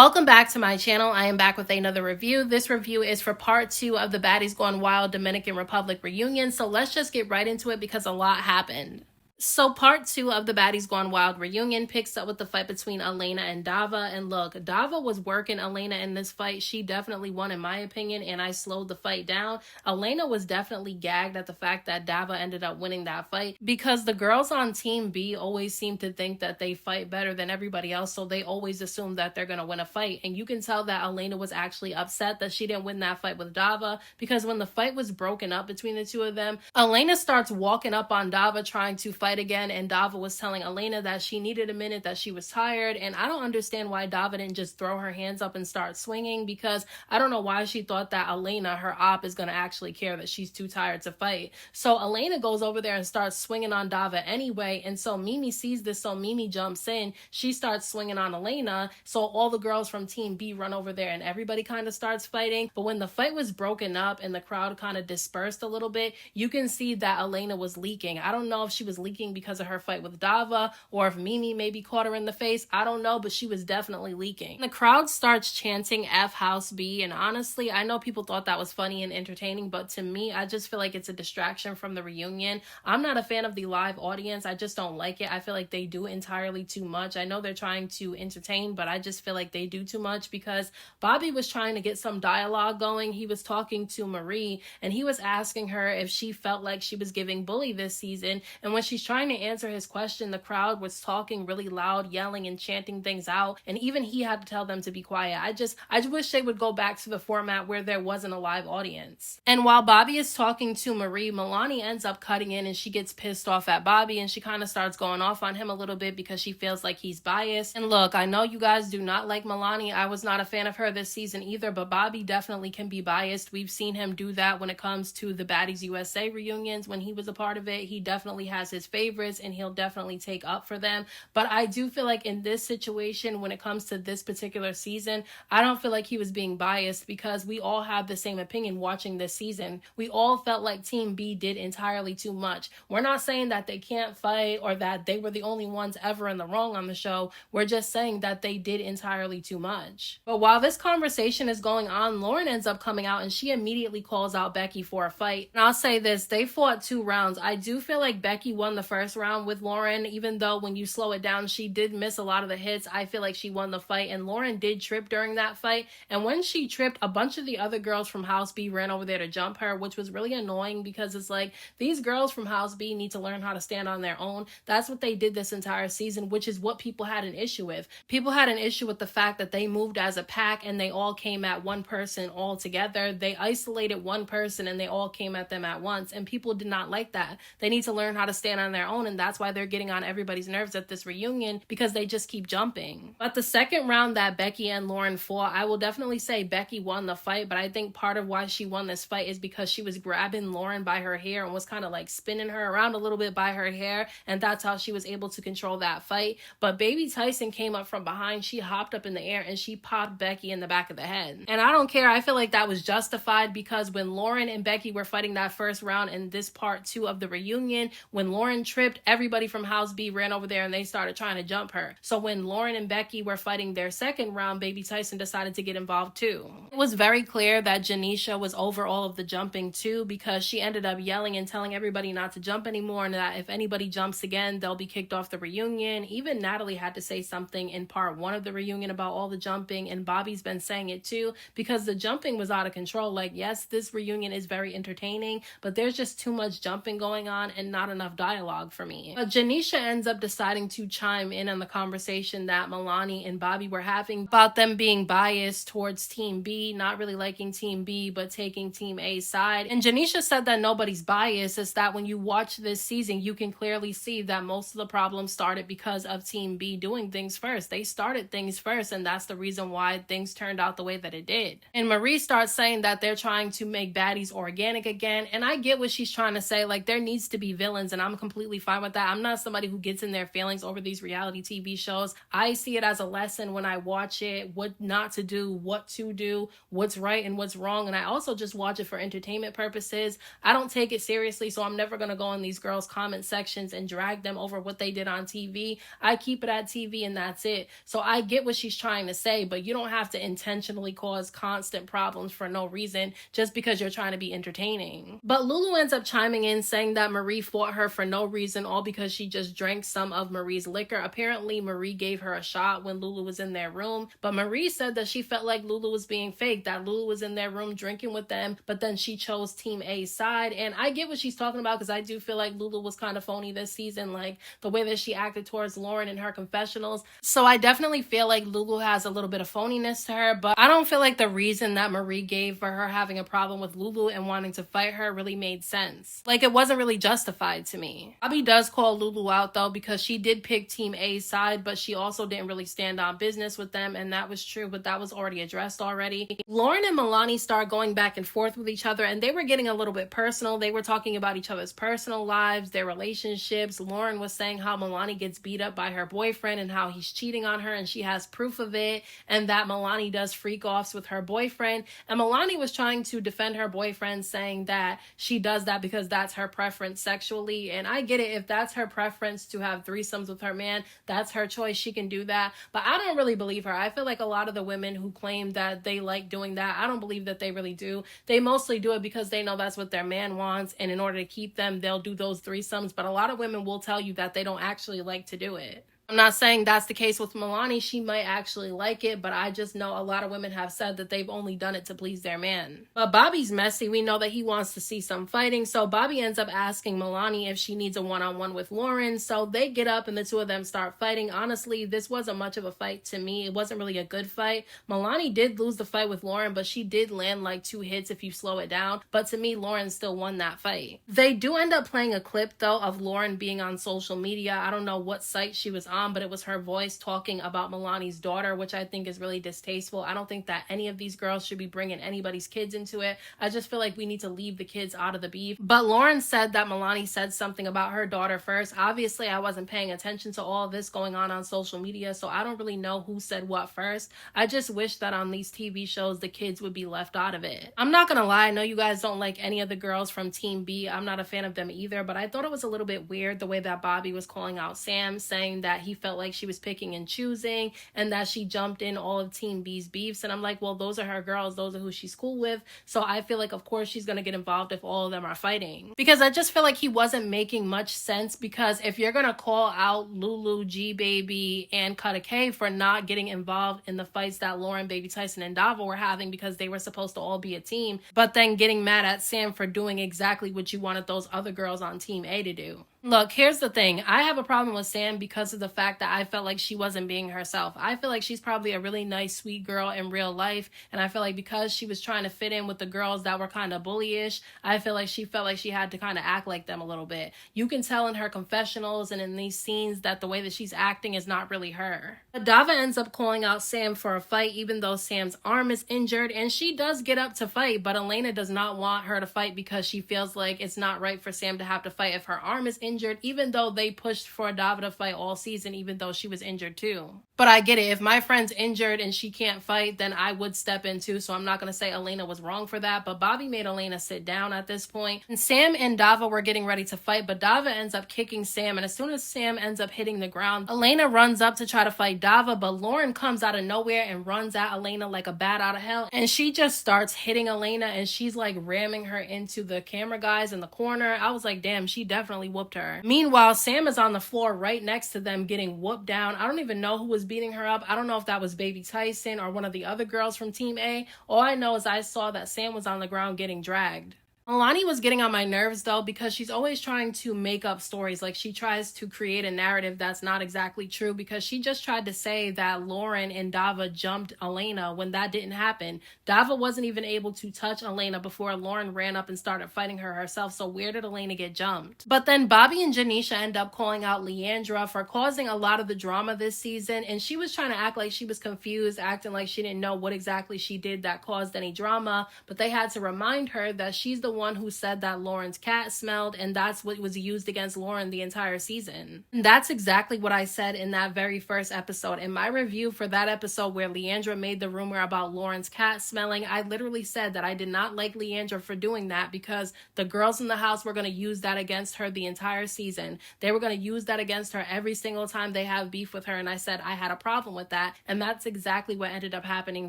Welcome back to my channel. I am back with another review. This review is for part 2 of the Baddies Gone Wild Dominican Republic reunion. So let's just get right into it because a lot happened. So part 2 of the Baddies Gone Wild reunion picks up with the fight between Alana and Dava. And look, Dava was working Alana in this fight. She definitely won in my opinion, and I slowed the fight down. Alana was definitely gagged at the fact that Dava ended up winning that fight because the girls on Team B always seem to think that they fight better than everybody else, so they always assume that they're going to win a fight. And you can tell that Alana was actually upset that she didn't win that fight with Dava, because when the fight was broken up between the two of them, Alana starts walking up on Dava trying to fight again, and Dava was telling Alana that she needed a minute, that she was tired. And I don't understand why Dava didn't just throw her hands up and start swinging, because I don't know why she thought that Alana, her op, is going to actually care that she's too tired to fight. So Alana goes over there and starts swinging on Dava anyway, and so Mimi sees this, so Mimi jumps in. She starts swinging on Alana, so all the girls from Team B run over there and everybody kind of starts fighting. But when the fight was broken up and the crowd kind of dispersed a little bit, you can see that Alana was leaking. I don't know if she was leaking because of her fight with Dava or if Mimi maybe caught her in the face. I don't know, but she was definitely leaking. The crowd starts chanting F House B, and honestly, I know people thought that was funny and entertaining, but to me, I just feel like it's a distraction from the reunion. I'm not a fan of the live audience. I just don't like it. I feel like they do entirely too much. I know they're trying to entertain, but I just feel like they do too much, because Bobby was trying to get some dialogue going. He was talking to Marie and he was asking her if she felt like she was giving bully this season, and when she's trying to answer his question, the crowd was talking really loud, yelling and chanting things out, and even he had to tell them to be quiet. I just wish they would go back to the format where there wasn't a live audience. And while Bobby is talking to Marie, Maloni ends up cutting in and she gets pissed off at Bobby, and she kind of starts going off on him a little bit because she feels like he's biased. And look, I know you guys do not like Maloni. I was not a fan of her this season either, but Bobby definitely can be biased. We've seen him do that when it comes to the Baddies USA reunions. When he was a part of it, he definitely has his favorites and he'll definitely take up for them. But I do feel like in this situation, when it comes to this particular season, I don't feel like he was being biased, because we all have the same opinion watching this season. We all felt like Team B did entirely too much. We're not saying that they can't fight or that they were the only ones ever in the wrong on the show. We're just saying that they did entirely too much. But while this conversation is going on, Lauren ends up coming out and she immediately calls out Becky for a fight. And I'll say this, they fought 2 rounds. I do feel like Becky won the first round with Lauren, even though when you slow it down, she did miss a lot of the hits. I feel like she won the fight, and Lauren did trip during that fight. And when she tripped, a bunch of the other girls from House B ran over there to jump her, which was really annoying, because it's like, these girls from House B need to learn how to stand on their own. That's what they did this entire season, which is what people had an issue with. People had an issue with the fact that they moved as a pack and they all came at one person all together. They isolated one person and they all came at them at once, and people did not like that. They need to learn how to stand on their own, and that's why they're getting on everybody's nerves at this reunion, because they just keep jumping. But the second round that Becky and Lauren fought, I will definitely say Becky won the fight, but I think part of why she won this fight is because she was grabbing Lauren by her hair and was kind of like spinning her around a little bit by her hair, and that's how she was able to control that fight. But Baby Tyson came up from behind, she hopped up in the air and she popped Becky in the back of the head. And I don't care, I feel like that was justified, because when Lauren and Becky were fighting that first round in this part 2 of the reunion, when Lauren tripped, everybody from House B ran over there and they started trying to jump her. So when Lauren and Becky were fighting their second round, Baby Tyson decided to get involved too. It was very clear that Janisha was over all of the jumping too, because she ended up yelling and telling everybody not to jump anymore, and that if anybody jumps again, they'll be kicked off the reunion. Even Natalie had to say something in part 1 of the reunion about all the jumping, and Bobby's been saying it too, because the jumping was out of control. Like, yes, this reunion is very entertaining, but there's just too much jumping going on and not enough dialogue for me. But Janisha ends up deciding to chime in on the conversation that Maloni and Bobby were having about them being biased towards Team B, not really liking Team B, but taking Team A's side. And Janisha said that nobody's biased. It's that when you watch this season, you can clearly see that most of the problems started because of Team B doing things first. They started things first, and that's the reason why things turned out the way that it did. And Marie starts saying that they're trying to make Baddies organic again, and I get what she's trying to say. Like, there needs to be villains, and I'm completely completely fine with that. I'm not somebody who gets in their feelings over these reality TV shows. I see it as a lesson when I watch it, what not to do, what to do, what's right and what's wrong. And I also just watch it for entertainment purposes. I don't take it seriously, so I'm never going to go in these girls' comment sections and drag them over what they did on TV. I keep it at TV and that's it. So I get what she's trying to say, but you don't have to intentionally cause constant problems for no reason just because you're trying to be entertaining. But Lulu ends up chiming in saying that Marie fought her for no reason, all because she just drank some of Marie's liquor. Apparently, Marie gave her a shot when Lulu was in their room, but Marie said that she felt like Lulu was being fake, that Lulu was in their room drinking with them, but then she chose Team A's side. And I get what she's talking about because I do feel like Lulu was kind of phony this season, like the way that she acted towards Lauren in her confessionals. So I definitely feel like Lulu has a little bit of phoniness to her, but I don't feel like the reason that Marie gave for her having a problem with Lulu and wanting to fight her really made sense. Like, it wasn't really justified to me. Bobby does call Lulu out though because she did pick Team A's side, but she also didn't really stand on business with them, and that was true, but that was already addressed already. Lauren and Maloni start going back and forth with each other, and they were getting a little bit personal. They were talking about each other's personal lives, their relationships. Lauren was saying how Maloni gets beat up by her boyfriend and how he's cheating on her, and she has proof of it, and that Maloni does freak offs with her boyfriend. And Maloni was trying to defend her boyfriend, saying that she does that because that's her preference sexually. And I get it, if that's her preference to have threesomes with her man, that's her choice, she can do that. But I don't really believe her. I feel like a lot of the women who claim that they like doing that, I don't believe that they really do. They mostly do it because they know that's what their man wants, and in order to keep them, they'll do those threesomes. But a lot of women will tell you that they don't actually like to do it. I'm not saying that's the case with Maloni. She might actually like it, but I just know a lot of women have said that they've only done it to please their man. But Bobby's messy. We know that he wants to see some fighting, so Bobby ends up asking Maloni if she needs a one-on-one with Lauren. So they get up and the two of them start fighting. Honestly, this wasn't much of a fight to me. It wasn't really a good fight. Maloni did lose the fight with Lauren, but she did land like 2 hits if you slow it down. But to me, Lauren still won that fight. They do end up playing a clip, though, of Lauren being on social media. I don't know what site she was on, but it was her voice talking about Maloni's daughter, which I think is really distasteful. I don't think that any of these girls should be bringing anybody's kids into it. I just feel like we need to leave the kids out of the beef. But Lauren said that Maloni said something about her daughter first. Obviously, I wasn't paying attention to all of this going on social media, so I don't really know who said what first. I just wish that on these TV shows, the kids would be left out of it. I'm not gonna lie, I know you guys don't like any of the girls from Team B. I'm not a fan of them either, but I thought it was a little bit weird the way that Bobby was calling out Sam, saying that he felt like she was picking and choosing and that she jumped in all of Team B's beefs. And I'm like, well, those are her girls, those are who she's cool with, so I feel like of course she's gonna get involved if all of them are fighting, because I just feel like he wasn't making much sense. Because if you're gonna call out Lulu, G Baby, and Kutta K for not getting involved in the fights that Lauren, Baby Tyson, and Dava were having because they were supposed to all be a team, but then getting mad at Sam for doing exactly what you wanted those other girls on Team A to do. Look, here's the thing. I have a problem with Sam because of the fact that I felt like she wasn't being herself. I feel like she's probably a really nice, sweet girl in real life, and I feel like because she was trying to fit in with the girls that were kind of bullyish, I feel like she felt like she had to kind of act like them a little bit. You can tell in her confessionals and in these scenes that the way that she's acting is not really her. But Dava ends up calling out Sam for a fight, even though Sam's arm is injured, and she does get up to fight, but Elena does not want her to fight because she feels like it's not right for Sam to have to fight if her arm is injured, even though they pushed for Dava to fight all season, even though she was injured too. But I get it. If my friend's injured and she can't fight, then I would step in too, so I'm not going to say Elena was wrong for that, but Bobby made Elena sit down at this point. And Sam and Dava were getting ready to fight, but Dava ends up kicking Sam, and as soon as Sam ends up hitting the ground, Elena runs up to try to fight Dava, but Lauren comes out of nowhere and runs at Elena like a bat out of hell, and she just starts hitting Elena, and she's like ramming her into the camera guys in the corner. I was like, damn, she definitely whooped her. Meanwhile, Sam is on the floor right next to them getting whooped down. I don't even know who was beating her up. I don't know if that was Baby Tyson or one of the other girls from Team A. All I know is I saw that Sam was on the ground getting dragged. Alana was getting on my nerves though, because she's always trying to make up stories. Like, she tries to create a narrative that's not exactly true, because she just tried to say that Lauren and Dava jumped Elena when that didn't happen. Dava wasn't even able to touch Elena before Lauren ran up and started fighting her herself, so where did Elena get jumped? But then Bobby and Janisha end up calling out Leandra for causing a lot of the drama this season, and she was trying to act like she was confused, acting like she didn't know what exactly she did that caused any drama, but they had to remind her that she's the one who said that Lauren's cat smelled, and that's what was used against Lauren the entire season. And that's exactly what I said in that very first episode. In my review for that episode where Leandra made the rumor about Lauren's cat smelling, I literally said that I did not like Leandra for doing that because the girls in the house were going to use that against her the entire season. They were going to use that against her every single time they have beef with her, and I said I had a problem with that, and that's exactly what ended up happening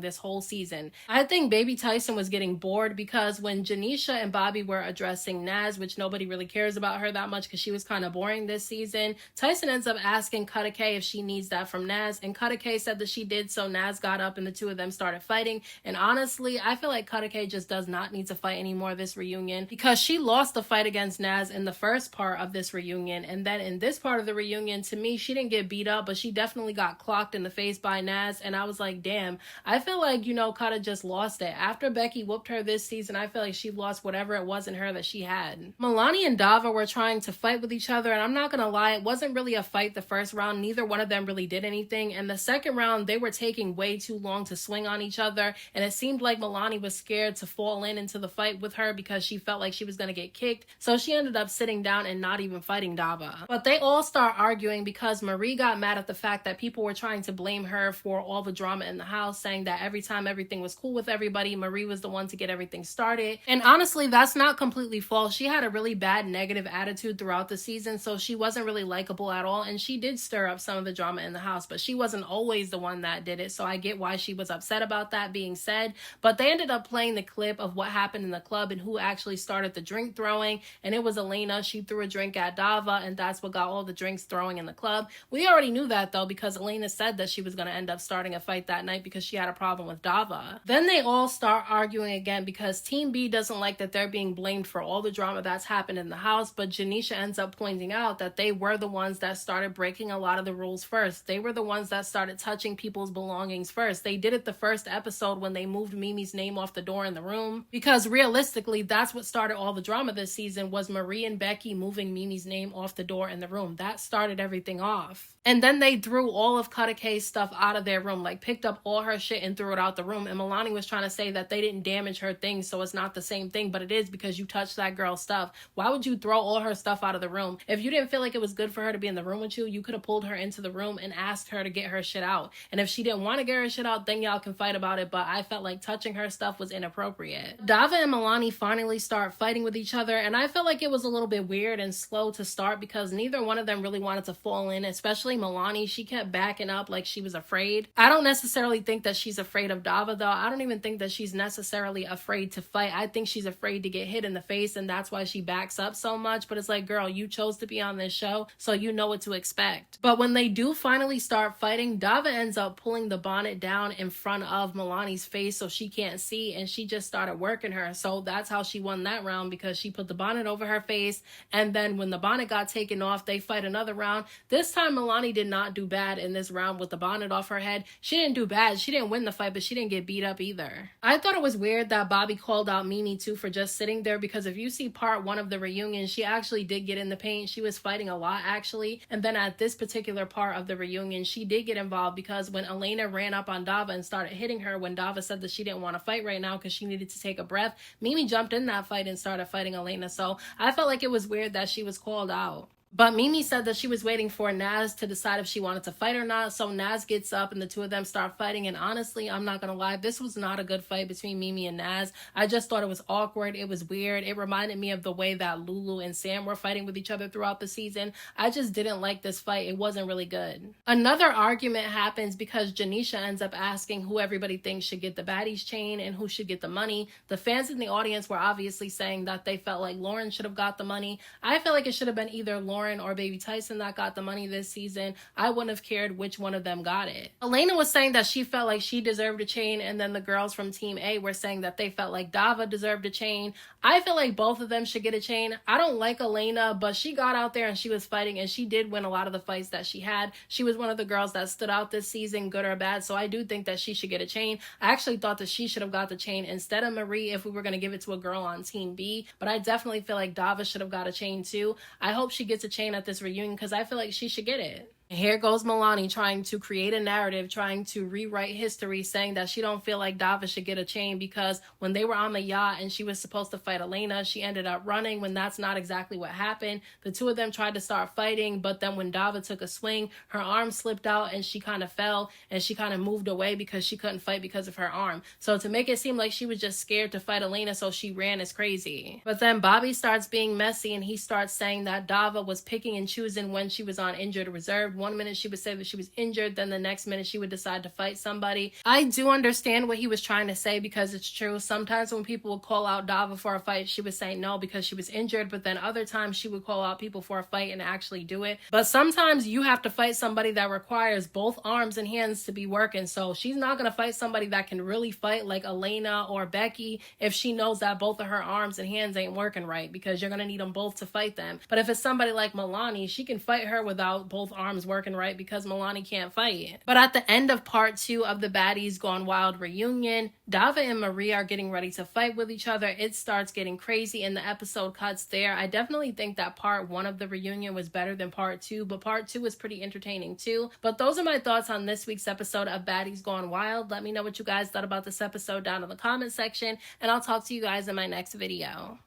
this whole season. I think Baby Tyson was getting bored because when Janisha and Bobby were addressing Naz, which nobody really cares about her that much because she was kind of boring this season, Tyson ends up asking Kutta K if she needs that from Naz, and Kutta K said that she did, so Naz got up and the two of them started fighting. And honestly, I feel like Kutta K just does not need to fight anymore this reunion because she lost the fight against Naz in the first part of this reunion, and then in this part of the reunion, to me, she didn't get beat up, but she definitely got clocked in the face by Naz, and I was like, damn, I feel like, Kutta just lost it. After Becky whooped her this season, I feel like she lost whatever it was in her that she had. Maloni and Dava were trying to fight with each other, and I'm not gonna lie, it wasn't really a fight the first round. Neither one of them really did anything, and the second round, they were taking way too long to swing on each other, and it seemed like Maloni was scared to fall into the fight with her because she felt like she was gonna get kicked, so she ended up sitting down and not even fighting Dava. But they all start arguing because Marie got mad at the fact that people were trying to blame her for all the drama in the house, saying that every time everything was cool with everybody, Marie was the one to get everything started. And honestly, that's not completely false. She had a really bad negative attitude throughout the season, so she wasn't really likable at all, and she did stir up some of the drama in the house, but she wasn't always the one that did it, so I get why she was upset about that being said. But they ended up playing the clip of what happened in the club and who actually started the drink throwing, and it was Alana. She threw a drink at Dava, and that's what got all the drinks throwing in the club. We already knew that though because Alana said that she was going to end up starting a fight that night because she had a problem with Dava. Then they all start arguing again because Team B doesn't like that they're being blamed for all the drama that's happened in the house, but Janisha ends up pointing out that they were the ones that started breaking a lot of the rules first. They were the ones that started touching people's belongings first. They did it the first episode when they moved Mimi's name off the door in the room, because realistically that's what started all the drama this season, was Marie and Becky moving Mimi's name off the door in the room. That started everything off. And then they threw all of Kutta K's stuff out of their room, like picked up all her shit and threw it out the room. And Maloni was trying to say that they didn't damage her things, so it's not the same thing, but it is because you touched that girl's stuff. Why would you throw all her stuff out of the room? If you didn't feel like it was good for her to be in the room with you, you could have pulled her into the room and asked her to get her shit out. And if she didn't want to get her shit out, then y'all can fight about it, but I felt like touching her stuff was inappropriate. Dava and Maloni finally start fighting with each other, and I felt like it was a little bit weird and slow to start because neither one of them really wanted to fall in, especially Maloni. She kept backing up like she was afraid. I don't necessarily think that she's afraid of Dava though. I don't even think that she's necessarily afraid to fight. I think she's afraid to get hit in the face, and that's why she backs up so much. But it's like, girl, you chose to be on this show, so you know what to expect. But when they do finally start fighting, Dava ends up pulling the bonnet down in front of Maloni's face so she can't see, and she just started working her. So that's how she won that round, because she put the bonnet over her face, and then when the bonnet got taken off, they fight another round. This time Maloni did not do bad in this round with the bonnet off her head. She didn't do bad. She didn't win the fight, but she didn't get beat up either. I thought it was weird that Bobby called out Mimi too for just sitting there, because if you see part 1 of the reunion, she actually did get in the paint. She was fighting a lot actually, and then at this particular part of the reunion, she did get involved because when Alana ran up on Dava and started hitting her when Dava said that she didn't want to fight right now because she needed to take a breath, Mimi jumped in that fight and started fighting Alana. So I felt like it was weird that she was called out. But Mimi said that she was waiting for Naz to decide if she wanted to fight or not. So Naz gets up and the two of them start fighting. And honestly, I'm not going to lie, this was not a good fight between Mimi and Naz. I just thought it was awkward. It was weird. It reminded me of the way that Lulu and Sam were fighting with each other throughout the season. I just didn't like this fight. It wasn't really good. Another argument happens because Janisha ends up asking who everybody thinks should get the Baddies chain and who should get the money. The fans in the audience were obviously saying that they felt like Lauren should have got the money. I feel like it should have been either Lauren or Baby Tyson that got the money this season. I wouldn't have cared which one of them got it. Alana was saying that she felt like she deserved a chain, and then the girls from Team A were saying that they felt like Dava deserved a chain. I feel like both of them should get a chain. I don't like Alana, but she got out there and she was fighting, and she did win a lot of the fights that she had. She was one of the girls that stood out this season, good or bad, so I do think that she should get a chain. I actually thought that she should have got the chain instead of Marie if we were going to give it to a girl on Team B, but I definitely feel like Dava should have got a chain too. I hope she gets a chain at this reunion because I feel like she should get it. Here goes Maloni trying to create a narrative, trying to rewrite history, saying that she don't feel like Dava should get a chain because when they were on the yacht and she was supposed to fight Alana, she ended up running when that's not exactly what happened. The two of them tried to start fighting, but then when Dava took a swing, her arm slipped out and she kind of fell and she kind of moved away because she couldn't fight because of her arm. So to make it seem like she was just scared to fight Alana, so she ran is crazy. But then Bobby starts being messy and he starts saying that Dava was picking and choosing when she was on injured reserve. One minute she would say that she was injured, then the next minute she would decide to fight somebody. I do understand what he was trying to say because it's true. Sometimes when people would call out Dava for a fight, she would say no because she was injured, but then other times she would call out people for a fight and actually do it. But sometimes you have to fight somebody that requires both arms and hands to be working. So she's not going to fight somebody that can really fight like Alana or Becky if she knows that both of her arms and hands ain't working right, because you're going to need them both to fight them. But if it's somebody like Maloni, she can fight her without both arms working right because Maloni can't fight. But at the end of part 2 of the Baddies Gone Wild reunion, Dava and Marie are getting ready to fight with each other. It starts getting crazy and the episode cuts there. I definitely think that part 1 of the reunion was better than part 2, but part 2 was pretty entertaining too. But those are my thoughts on this week's episode of Baddies Gone Wild. Let me know what you guys thought about this episode down in the comment section, and I'll talk to you guys in my next video.